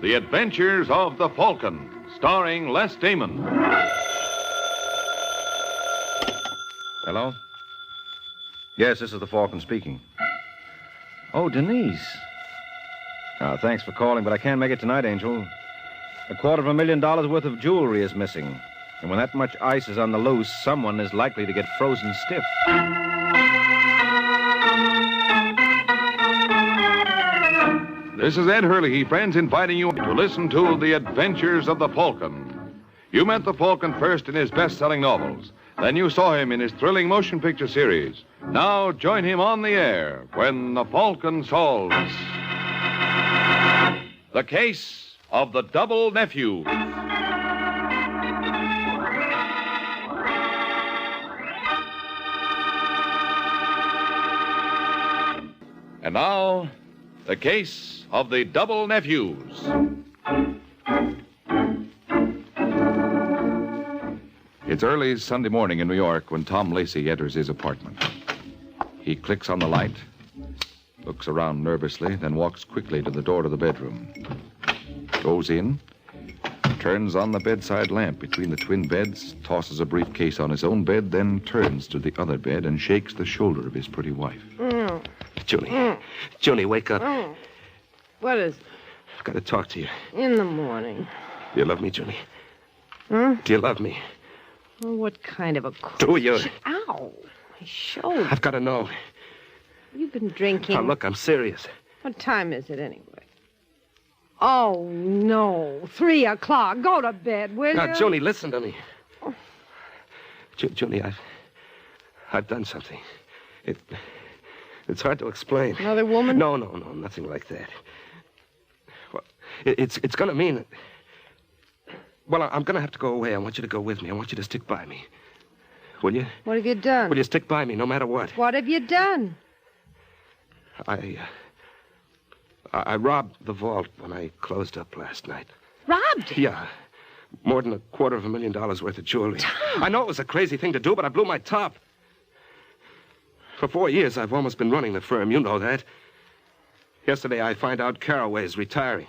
The Adventures of the Falcon, starring Les Damon. Hello? Yes, this is the Falcon speaking. Oh, Denise. Thanks for calling, but I can't make it tonight, Angel. $250,000 worth of jewelry is missing. And when that much ice is on the loose, someone is likely to get frozen stiff. This is Ed Hurley, friends, inviting you to listen to The Adventures of the Falcon. You met the Falcon first in his best-selling novels. Then you saw him in his thrilling motion picture series. Now join him on the air when the Falcon solves the case of the double Nephews. And now, the case of the double Nephews. It's early Sunday morning in New York when Tom Lacey enters his apartment. He clicks on the light, looks around nervously, then walks quickly to the door to the bedroom. Goes in, turns on the bedside lamp between the twin beds, tosses a briefcase on his own bed, then turns to the other bed and shakes the shoulder of his pretty wife. Junie. Junie, wake up. What is it? I've got to talk to you. In the morning. Do you love me, Junie? Huh? Do you love me? Well, what kind of a question? Do you? Ow. My shoulder. I've got to know. You've been drinking. Now, look, I'm serious. What time is it anyway? Oh, no. 3 o'clock. Go to bed, will you? Now, Junie, listen to me. Junie, I've done something. It's hard to explain. Another woman? No, nothing like that. Well, it's going to mean that... Well, I'm going to have to go away. I want you to go with me. I want you to stick by me. Will you? What have you done? Will you stick by me no matter what? What have you done? I robbed the vault when I closed up last night. Robbed it? Yeah. More than $250,000 worth of jewelry. Tom! I know it was a crazy thing to do, but I blew my top. For 4 years, I've almost been running the firm. You know that. Yesterday, I find out Carraway's retiring.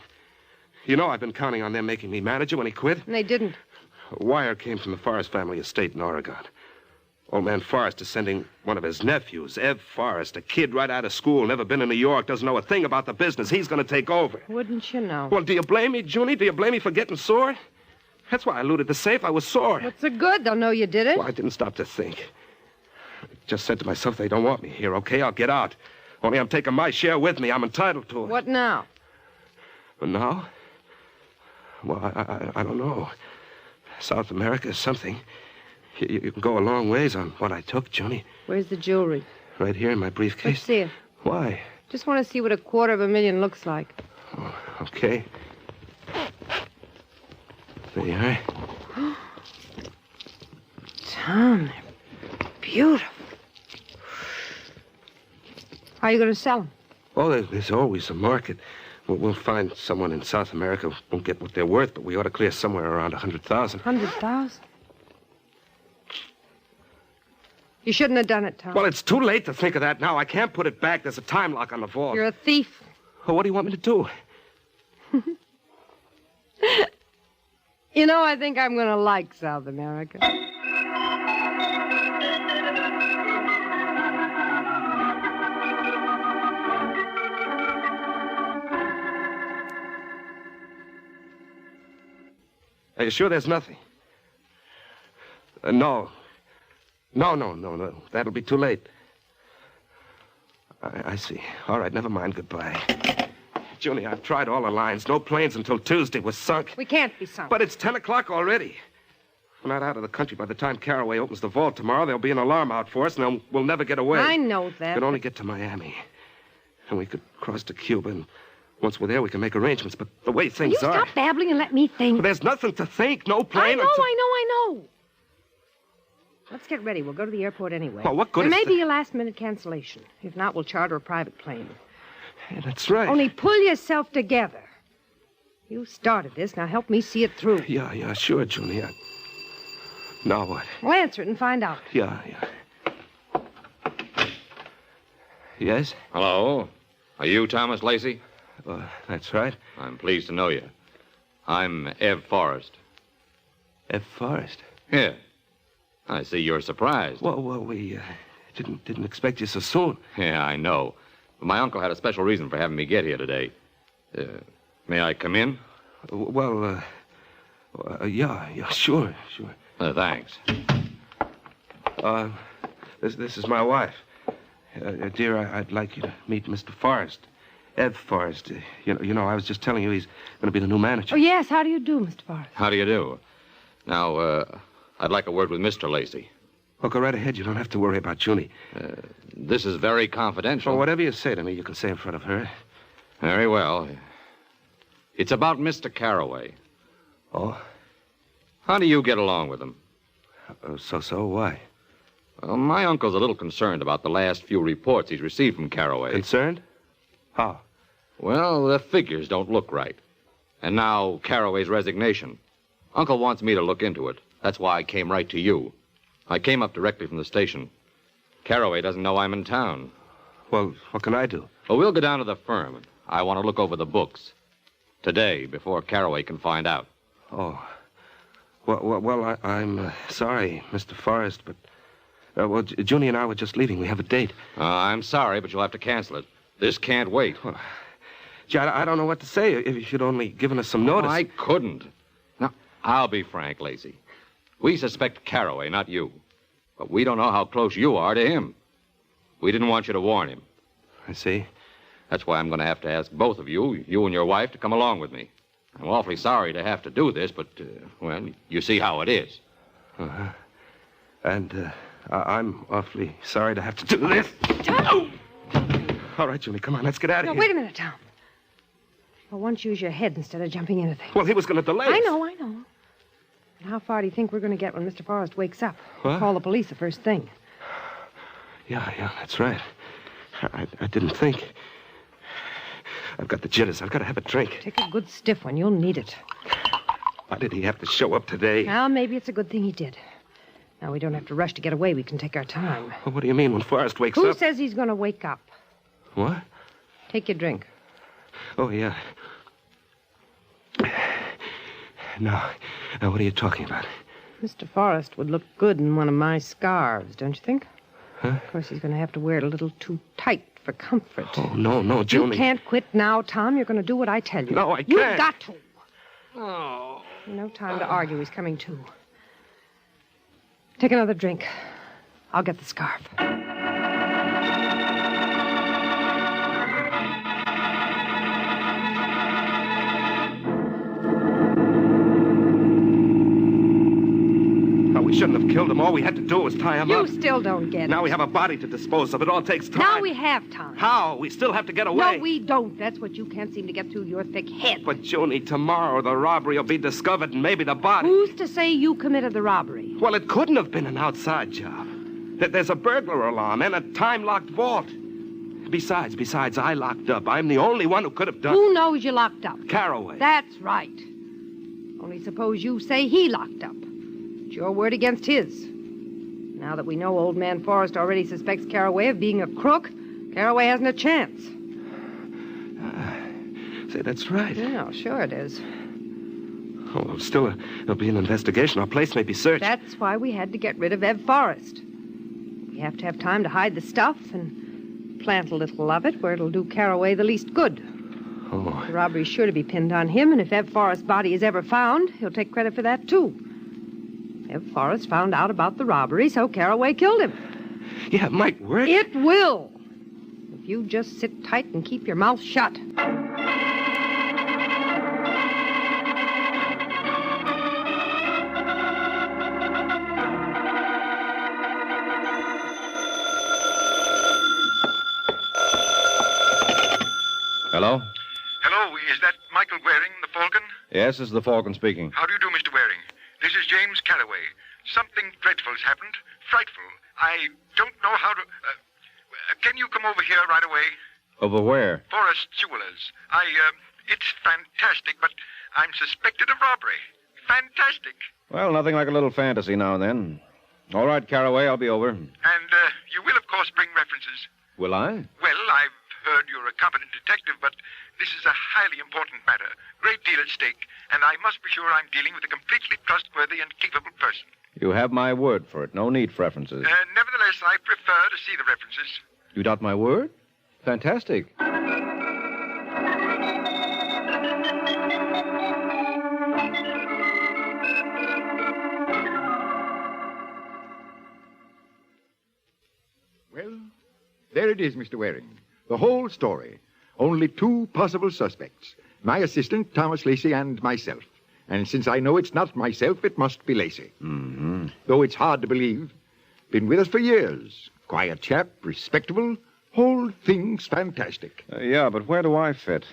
You know I've been counting on them making me manager when he quit. And they didn't. A wire came from the Forrest family estate in Oregon. Old man Forrest is sending one of his nephews, Ev Forrest, a kid right out of school, never been in New York, doesn't know a thing about the business. He's going to take over. Wouldn't you know? Well, do you blame me, Junie? Do you blame me for getting sore? That's why I looted the safe. I was sore. What's the good? They'll know you did it. Well, I didn't stop to think. I just said to myself, they don't want me here, okay? I'll get out. Only I'm taking my share with me. I'm entitled to it. What now? But now? Well, I don't know. South America is something. You can go a long ways on what I took, Junie. Where's the jewelry? Right here in my briefcase. Let's see it. Why? Just want to see what $250,000 looks like. Oh, okay. There you are. Tom, they're beautiful. How are you going to sell them? Oh, there's always a market. We'll find someone in South America who won't get what they're worth, but we ought to clear somewhere around 100,000. 100,000? You shouldn't have done it, Tom. Well, it's too late to think of that now. I can't put it back. There's a time lock on the vault. You're a thief. Well, what do you want me to do? You know, I think I'm going to like South America. Are you sure there's nothing? No. No. That'll be too late. I see. All right, never mind. Goodbye. Junie, I've tried all the lines. No planes until Tuesday was sunk. We can't be sunk. But it's 10 o'clock already. We're not out of the country. By the time Carraway opens the vault tomorrow, there'll be an alarm out for us, and then we'll never get away. I know that. We can only get to Miami. And we could cross to Cuba, and once we're there, we can make arrangements. But the way things Will you stop babbling and let me think? Well, there's nothing to think. No plane. I know. Let's get ready. We'll go to the airport anyway. Well, what good There is may be a last-minute cancellation. If not, we'll charter a private plane. Yeah, that's right. Only pull yourself together. You started this. Now help me see it through. Yeah, sure, Junie. Now what? Well, answer it and find out. Yeah. Yes? Hello? Are you Thomas Lacey? That's right. I'm pleased to know you. I'm Ev Forrest. Ev Forrest. Yeah. I see you're surprised. Well, we didn't expect you so soon. Yeah, I know. But my uncle had a special reason for having me get here today. May I come in? Yeah, sure. Thanks. This is my wife. Dear, I'd like you to meet Mr. Forrest. Ev Forrest. You know, I was just telling you he's going to be the new manager. Oh, yes. How do you do, Mr. Forrest? How do you do? Now, I'd like a word with Mr. Lacey. Well, go right ahead. You don't have to worry about Junie. This is very confidential. Well, whatever you say to me, you can say in front of her. Very well. It's about Mr. Carraway. Oh? How do you get along with him? So, why? Well, my uncle's a little concerned about the last few reports he's received from Carraway. Concerned? How? Well, the figures don't look right. And now Carraway's resignation. Uncle wants me to look into it. That's why I came right to you. I came up directly from the station. Carraway doesn't know I'm in town. Well, what can I do? Well, we'll go down to the firm. I want to look over the books. Today, before Carraway can find out. Oh. Well, I'm sorry, Mr. Forrest, but... Junie and I were just leaving. We have a date. I'm sorry, but you'll have to cancel it. This can't wait. Well, gee, I don't know what to say if you'd only given us some notice. I couldn't. Now, I'll be frank, Lacey. We suspect Carraway, not you. But we don't know how close you are to him. We didn't want you to warn him. I see. That's why I'm going to have to ask both of you and your wife, to come along with me. I'm awfully sorry to have to do this, but, you see how it is. Uh-huh. And, I'm awfully sorry to have to do this. Tom! All right, Junie, come on, let's get out of No, here. wait a minute, Tom. Well, once use your head instead of jumping into things. Well, he was going to delay us. I know. And how far do you think we're going to get when Mr. Forrest wakes up? What? Call the police the first thing. Yeah, that's right. I didn't think. I've got the jitters. I've got to have a drink. Take a good stiff one. You'll need it. Why did he have to show up today? Well, maybe it's a good thing he did. Now, we don't have to rush to get away. We can take our time. Well, what do you mean when Forrest wakes Who up? says he's going to wake up? What? Take your drink. Oh, yeah. Now, what are you talking about? Mr. Forrest would look good in one of my scarves, don't you think? Huh? Of course, he's going to have to wear it a little too tight for comfort. Oh, no, Junie. You can't quit now, Tom. You're going to do what I tell you. No, I can't. You've got to. Oh. No time to argue. He's coming too. Take another drink. I'll get the scarf. We shouldn't have killed him. All we had to do was tie him up. You still don't get it. Now we have a body to dispose of. It all takes time. Now we have time. How? We still have to get away. No, we don't. That's what you can't seem to get through your thick head. But, Junie, tomorrow the robbery will be discovered and maybe the body. Who's to say you committed the robbery? Well, it couldn't have been an outside job. There's a burglar alarm and a time-locked vault. Besides, I locked up. I'm the only one who could have done... Who knows you locked up? Carraway. That's right. Only suppose you say he locked up. It's your word against his. Now that we know old man Forrest already suspects Carraway of being a crook, Carraway hasn't a chance. Say, that's right. Yeah, sure it is. Oh, well, still, there'll be an investigation. Our place may be searched. That's why we had to get rid of Ev Forrest. We have to have time to hide the stuff and plant a little of it where it'll do Carraway the least good. Oh. The robbery's sure to be pinned on him, and if Ev Forrest's body is ever found, he'll take credit for that, too. Ev Forrest found out about the robbery, so Carraway killed him. Yeah, it might work. It will. If you just sit tight and keep your mouth shut. Hello? Hello, is that Michael Waring, the Falcon? Yes, this is the Falcon speaking. How do you do, Mr. Waring? This is James Carraway. Something dreadful's happened. Frightful. I don't know how to... can you come over here right away? Over where? Forrest Jewelers. It's fantastic, but I'm suspected of robbery. Fantastic. Well, nothing like a little fantasy now and then. All right, Carraway, I'll be over. And you will, of course, bring references. Will I? Well, I've heard you're a competent detective, but this is a highly important matter. Great deal at stake, and I must be sure I'm dealing with a completely trustworthy and capable person. You have my word for it. No need for references. Nevertheless, I prefer to see the references. You doubt my word? Fantastic. Well, there it is, Mr. Waring. The whole story. Only two possible suspects. My assistant, Thomas Lacey, and myself. And since I know it's not myself, it must be Lacey. Mm-hmm. Though it's hard to believe. Been with us for years. Quiet chap, respectable. Whole thing's fantastic. Yeah, but where do I fit?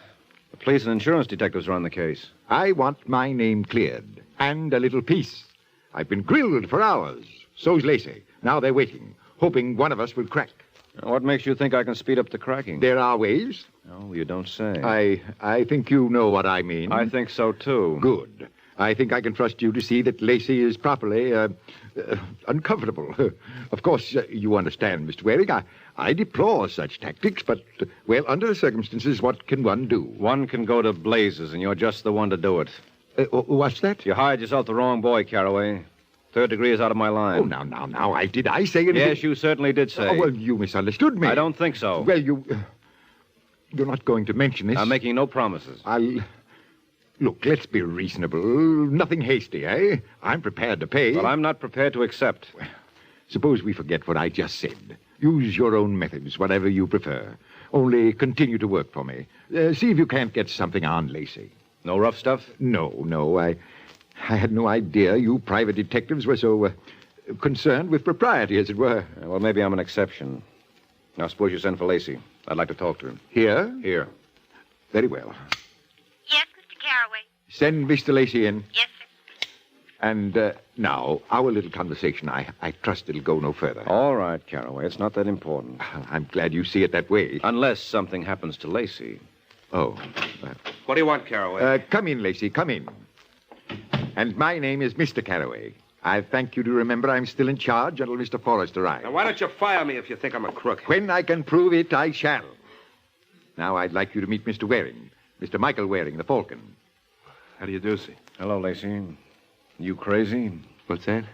The police and insurance detectives are on the case. I want my name cleared. And a little peace. I've been grilled for hours. So's Lacey. Now they're waiting, hoping one of us will crack. What makes you think I can speed up the cracking? There are ways. Oh, you don't say. I think you know what I mean. I think so, too. Good. I think I can trust you to see that Lacey is properly uncomfortable. Of course, you understand, Mr. Waring. I deplore such tactics, but, well, under the circumstances, what can one do? One can go to blazes, and you're just the one to do it. What's that? You hired yourself the wrong boy, Caraway. Third degree is out of my line. Oh, now, did I say anything? Yes, you certainly did say. Oh, well, you misunderstood me. I don't think so. Well, you're not going to mention this. I'm making no promises. Look, let's be reasonable. Nothing hasty, eh? I'm prepared to pay. Well, I'm not prepared to accept. Well, suppose we forget what I just said. Use your own methods, whatever you prefer. Only continue to work for me. See if you can't get something on Lacey. No rough stuff? No. I had no idea you private detectives were so concerned with propriety, as it were. Well, maybe I'm an exception. Now, suppose you send for Lacey. I'd like to talk to him. Here? Here. Very well. Yes, Mr. Caraway. Send Mr. Lacey in. Yes, sir. And now, our little conversation, I trust it'll go no further. All right, Caraway. It's not that important. I'm glad you see it that way. Unless something happens to Lacey. Oh. What do you want, Caraway? Come in, Lacey, come in. And my name is Mr. Caraway. I thank you to remember I'm still in charge until Mr. Forrest arrives. Now, why don't you fire me if you think I'm a crook? When I can prove it, I shall. Now, I'd like you to meet Mr. Waring. Mr. Michael Waring, the Falcon. How do you do, see? Hello, Lacey. You crazy? What's that?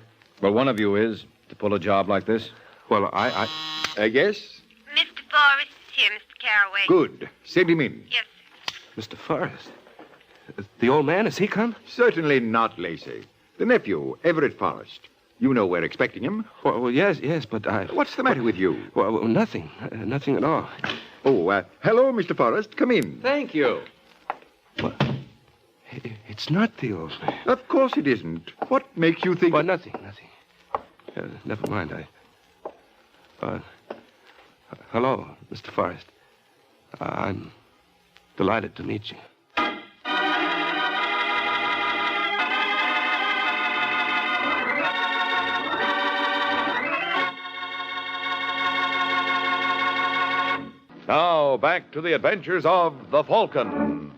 Well, one of you is, to pull a job like this. Well, Yes? Mr. Forrest is here, Mr. Caraway. Good. Send him in. Yes, sir. Mr. Forrest. The old man, has he come? Certainly not, Lacey. The nephew, Everett Forrest. You know we're expecting him. Well, yes, but I... What's the matter with you? Well, nothing. Nothing at all. Oh, hello, Mr. Forrest. Come in. Thank you. Well, it's not the old man. Of course it isn't. What makes you think... Well, nothing. Never mind. Hello, Mr. Forrest. I'm delighted to meet you. Now, back to the adventures of the Falcon.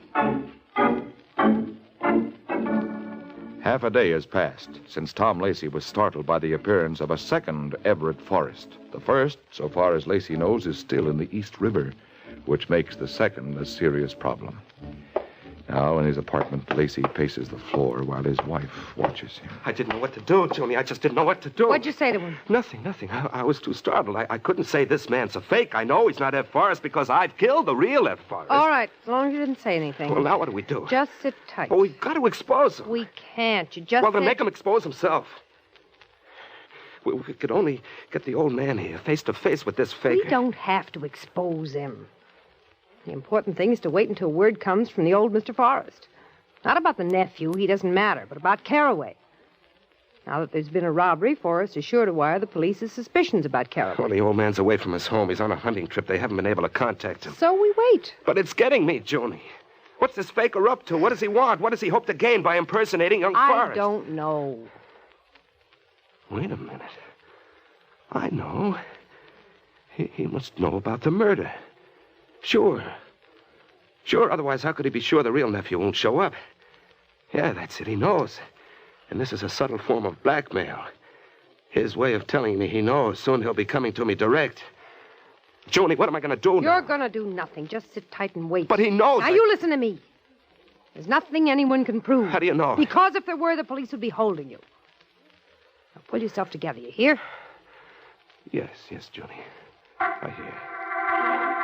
Half a day has passed since Tom Lacey was startled by the appearance of a second Everett Forrest. The first, so far as Lacey knows, is still in the East River, which makes the second a serious problem. Now, in his apartment, Lacey paces the floor while his wife watches him. I didn't know what to do, Joni. I just didn't know what to do. What'd you say to him? Nothing. I was too startled. I couldn't say this man's a fake. I know he's not Ed Forrest because I've killed the real Ed Forrest. All right, as long as you didn't say anything. Well, now what do we do? Just sit tight. Well, we've got to expose him. We can't. You just Well, then said... make him expose himself. We could only get the old man here, face to face with this faker. We don't have to expose him. The important thing is to wait until word comes from the old Mr. Forrest. Not about the nephew, he doesn't matter, but about Caraway. Now that there's been a robbery, Forrest is sure to wire the police his suspicions about Caraway. Well, the old man's away from his home. He's on a hunting trip. They haven't been able to contact him. So we wait. But it's getting me, Joni. What's this faker up to? What does he want? What does he hope to gain by impersonating young Forrest? I don't know. Wait a minute. I know. He must know about the murder. Sure, otherwise how could he be sure the real nephew won't show up? Yeah, that's it, he knows. And this is a subtle form of blackmail. His way of telling me he knows. Soon he'll be coming to me direct. Junie, what am I going to do now? You're going to do nothing. Just sit tight and wait. But he knows. Now, you listen to me. There's nothing anyone can prove. How do you know? Because if there were, the police would be holding you. Now, pull yourself together, you hear? Yes, Junie. I hear.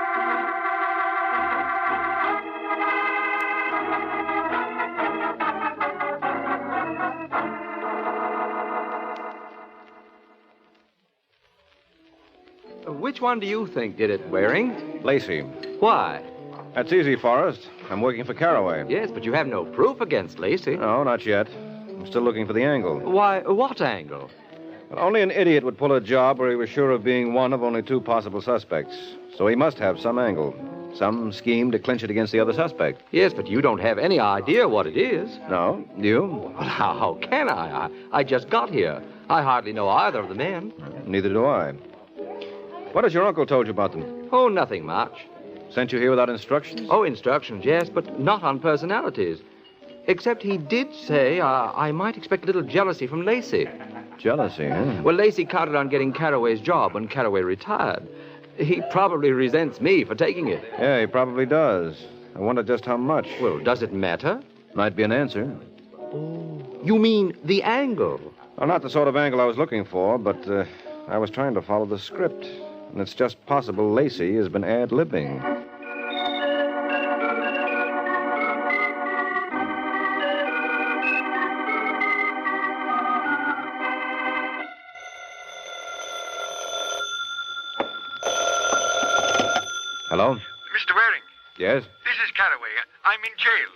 Which one do you think did it, Waring? Lacey. Why? That's easy, Forrest. I'm working for Caraway. Yes, but you have no proof against Lacey. No, not yet. I'm still looking for the angle. Why, what angle? Well, only an idiot would pull a job where he was sure of being one of only two possible suspects. So he must have some angle. Some scheme to clinch it against the other suspect. Yes, but you don't have any idea what it is. No? You? Well, how can I? I just got here. I hardly know either of the men. Neither do I. What has your uncle told you about them? Oh, nothing much. Sent you here without instructions? Oh, instructions, yes, but not on personalities. Except he did say I might expect a little jealousy from Lacey. Jealousy, huh? Well, Lacey counted on getting Caraway's job when Caraway retired. He probably resents me for taking it. Yeah, he probably does. I wonder just how much. Well, does it matter? Might be an answer. You mean the angle? Well, not the sort of angle I was looking for, but I was trying to follow the script. And it's just possible Lacey has been ad-libbing. Hello? Mr. Waring, Yes? this is Caraway. I'm in jail.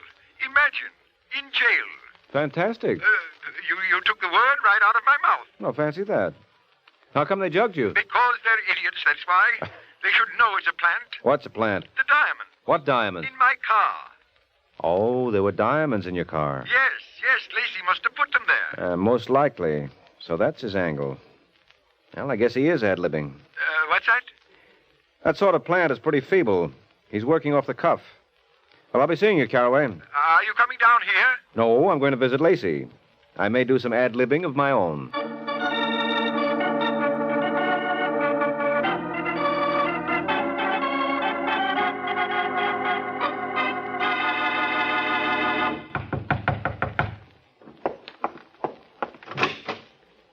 Imagine, in jail. Fantastic. You took the word right out of my mouth. No, fancy that. How come they jugged you? Because they're idiots, that's why. They should know it's a plant. What's a plant? The diamond. What diamond? In my car. Oh, there were diamonds in your car. Yes, Lacey must have put them there. Most likely. So that's his angle. Well, I guess he is ad-libbing. What's that? That sort of plant is pretty feeble. He's working off the cuff. Well, I'll be seeing you, Caraway. Are you coming down here? No, I'm going to visit Lacey. I may do some ad-libbing of my own.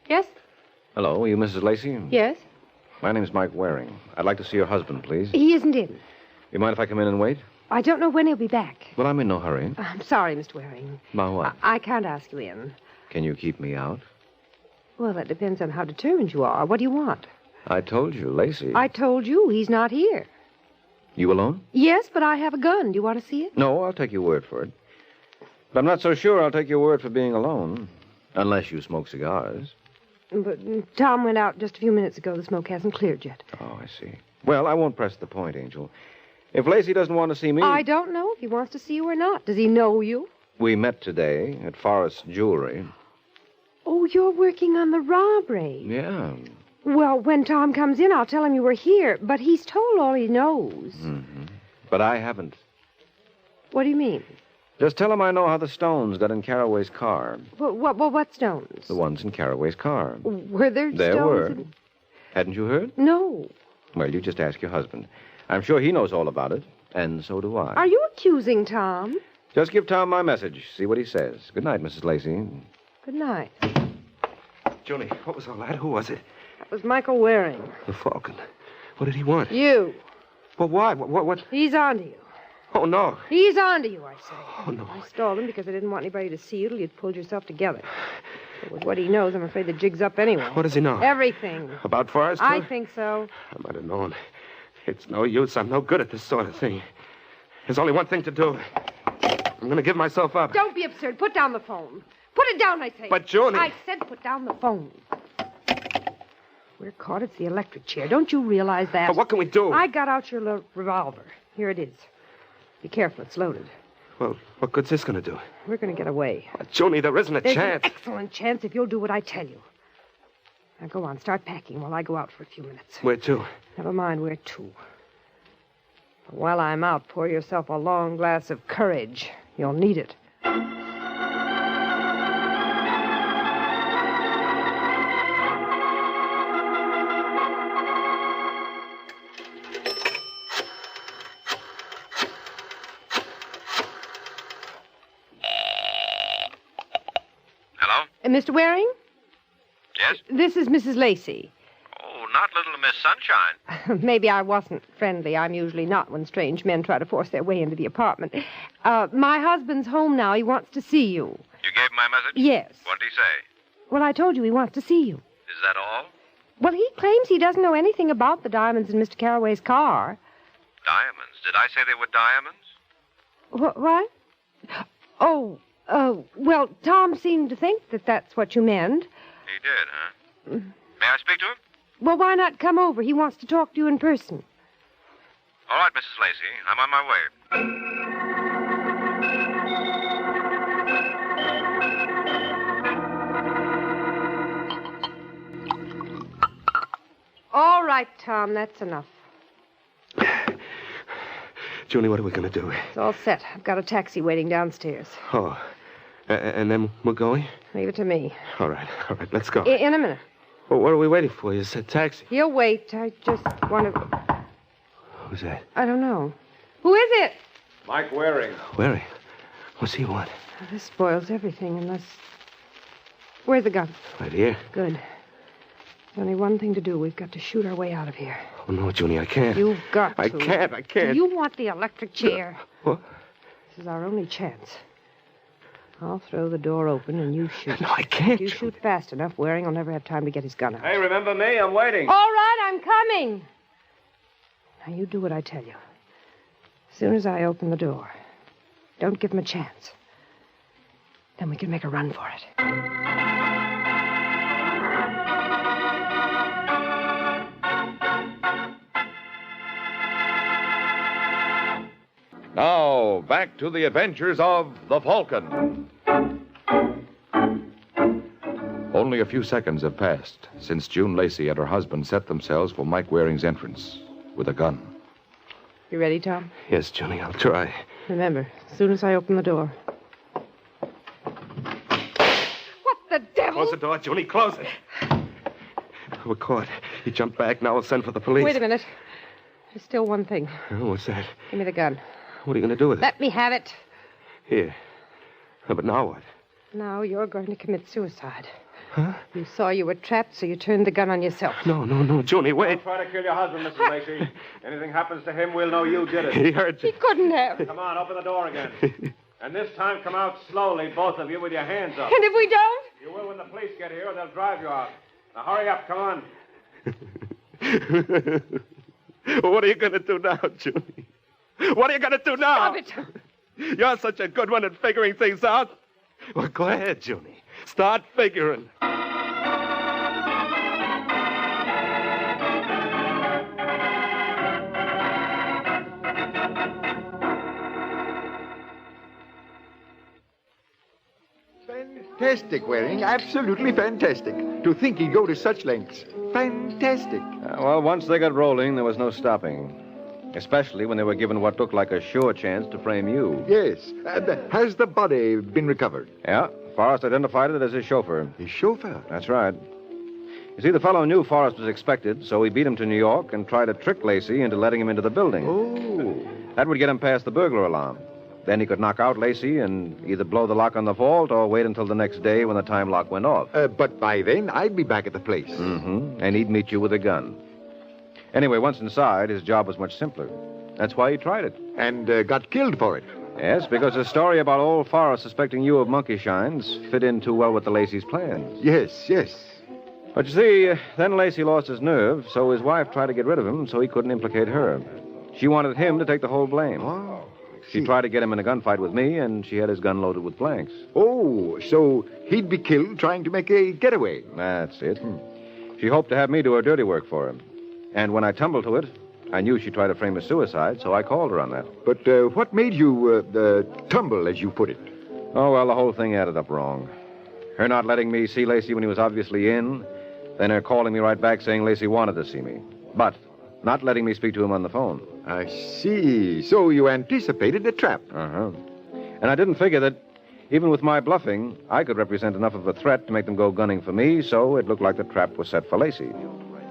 Yes? Hello, are you Mrs. Lacey? Yes? My name's Mike Waring. I'd like to see your husband, please. He isn't in. You mind if I come in and wait? I don't know when he'll be back. Well, I'm in no hurry. I'm sorry, Mr. Waring. About what? I can't ask you in. Can you keep me out? Well, that depends on how determined you are. What do you want? I told you, Lacey. I told you he's not here. You alone? Yes, but I have a gun. Do you want to see it? No, I'll take your word for it. But I'm not so sure I'll take your word for being alone. Unless you smoke cigars. But Tom went out just a few minutes ago. The smoke hasn't cleared yet. Oh, I see. Well, I won't press the point, Angel. If Lacey doesn't want to see me... I don't know if he wants to see you or not. Does he know you? We met today at Forrest's Jewelry. Oh, you're working on the robbery. Yeah. Well, when Tom comes in, I'll tell him you were here. But he's told all he knows. Mm-hmm. But I haven't. What do you mean? Just tell him I know how the stones got in Caraway's car. What stones? The ones in Caraway's car. Were there There stones? were. Hadn't you heard? No. Well, you just ask your husband. I'm sure he knows all about it, and so do I. Are you accusing Tom? Just give Tom my message. See what he says. Good night, Mrs. Lacey. Good night. Junie, what was all that? Who was it? That was Michael Waring. The Falcon. What did he want? You. But why? What? He's onto you. Oh, no. He's onto you, I say. Oh, no. I stalled him because I didn't want anybody to see you till you'd pulled yourself together. But with what he knows, I'm afraid the jig's up anyway. What does he know? Everything. About Forrest, too? I think so. I might have known. It's no use. I'm no good at this sort of thing. There's only one thing to do. I'm going to give myself up. Don't be absurd. Put down the phone. Put it down, I say. But, Junie... I said put down the phone. We're caught. It's the electric chair. Don't you realize that? But what can we do? I got out your revolver. Here it is. Be careful. It's loaded. Well, what good's this going to do? We're going to get away. Junie, there isn't a There's chance. an excellent chance if you'll do what I tell you. Now go on. Start packing while I go out for a few minutes. Where to? Never mind where to. But while I'm out, pour yourself a long glass of courage. You'll need it. Hello? Mr. Waring? Yes? This is Mrs. Lacey. Oh, not little Miss Sunshine. Maybe I wasn't friendly. I'm usually not when strange men try to force their way into the apartment. My husband's home now. He wants to see you. You gave him my message? Yes. What'd he say? Well, I told you he wants to see you. Is that all? Well, he claims he doesn't know anything about the diamonds in Mr. Carraway's car. Diamonds. Did I say they were diamonds? What? Oh, well, Tom seemed to think that that's what you meant. He did, huh? May I speak to him? Well, why not come over? He wants to talk to you in person. All right, Mrs. Lacey. I'm on my way. All right, Tom, that's enough. Junie, what are we going to do? It's all set. I've got a taxi waiting downstairs. Oh, and then we're going? Leave it to me. All right, let's go. In a minute. Well, what are we waiting for? You said taxi. He'll wait. I just want to... Who's that? I don't know. Who is it? Mike Waring. Waring. What's he want? This spoils everything unless... Where's the gun? Right here. Good. There's only one thing to do. We've got to shoot our way out of here. Oh, no, Junie, I can't. You've got to. I can't. You want the electric chair. What? This is our only chance. I'll throw the door open and you shoot. No, I can't. If you shoot fast enough, Waring will never have time to get his gun out. Hey, remember me? I'm waiting. All right, I'm coming. Now, you do what I tell you. As soon as I open the door, don't give him a chance. Then we can make a run for it. Now, back to the adventures of the Falcon. Only a few seconds have passed since June Lacey and her husband set themselves for Mike Waring's entrance with a gun. You ready, Tom? Yes, Junie, I'll try. Remember, as soon as I open the door. What the devil? Close the door, Junie, close it. We're caught. He jumped back. Now we'll send for the police. Wait a minute. There's still one thing. Oh, what's that? Give me the gun. What are you going to do with it? Let me have it. Here. Oh, but now what? Now you're going to commit suicide. Huh? You saw you were trapped, so you turned the gun on yourself. No, Junie, wait. Don't try to kill your husband, Mrs. Lacey. Anything happens to him, we'll know you did it. He hurt He you. couldn't have. Come on, open the door again. And this time, come out slowly, both of you, with your hands up. And if we don't? You will when the police get here, or they'll drive you out. Now, hurry up, come on. What are you going to do now, Junie? What are you going to do now? Stop it. You're such a good one at figuring things out. Well, go ahead, Junie. Start figuring. Fantastic, Waring. Absolutely fantastic. To think he'd go to such lengths. Fantastic. Well, once they got rolling, there was no stopping. Especially when they were given what looked like a sure chance to frame you. Yes. Has the body been recovered? Yeah, Forrest identified it as his chauffeur. His chauffeur? That's right. You see, the fellow knew Forrest was expected, so he beat him to New York and tried to trick Lacey into letting him into the building. Oh. That would get him past the burglar alarm. Then he could knock out Lacey and either blow the lock on the vault or wait until the next day when the time lock went off. But by then, I'd be back at the place. Mm-hmm. And he'd meet you with a gun. Anyway, once inside, his job was much simpler. That's why he tried it. And got killed for it. Yes, because the story about old Forrest suspecting you of monkey shines fit in too well with the Lacey's plans. Yes. But you see, then Lacey lost his nerve, so his wife tried to get rid of him so he couldn't implicate her. She wanted him to take the whole blame. Oh. She tried to get him in a gunfight with me, and she had his gun loaded with blanks. Oh, so he'd be killed trying to make a getaway. That's it. She hoped to have me do her dirty work for him. And when I tumbled to it, I knew she'd try to frame a suicide, so I called her on that. But what made you tumble, as you put it? Oh, well, the whole thing added up wrong. Her not letting me see Lacey when he was obviously in, then her calling me right back saying Lacey wanted to see me, but not letting me speak to him on the phone. I see. So you anticipated a trap. Uh-huh. And I didn't figure that, even with my bluffing, I could represent enough of a threat to make them go gunning for me, so it looked like the trap was set for Lacey.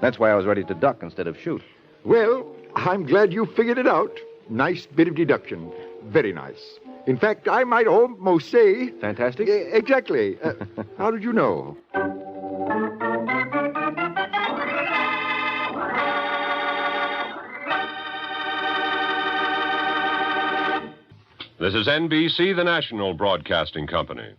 That's why I was ready to duck instead of shoot. Well, I'm glad you figured it out. Nice bit of deduction. Very nice. In fact, I might almost say... Fantastic? Exactly. How did you know? This is NBC, the national broadcasting company.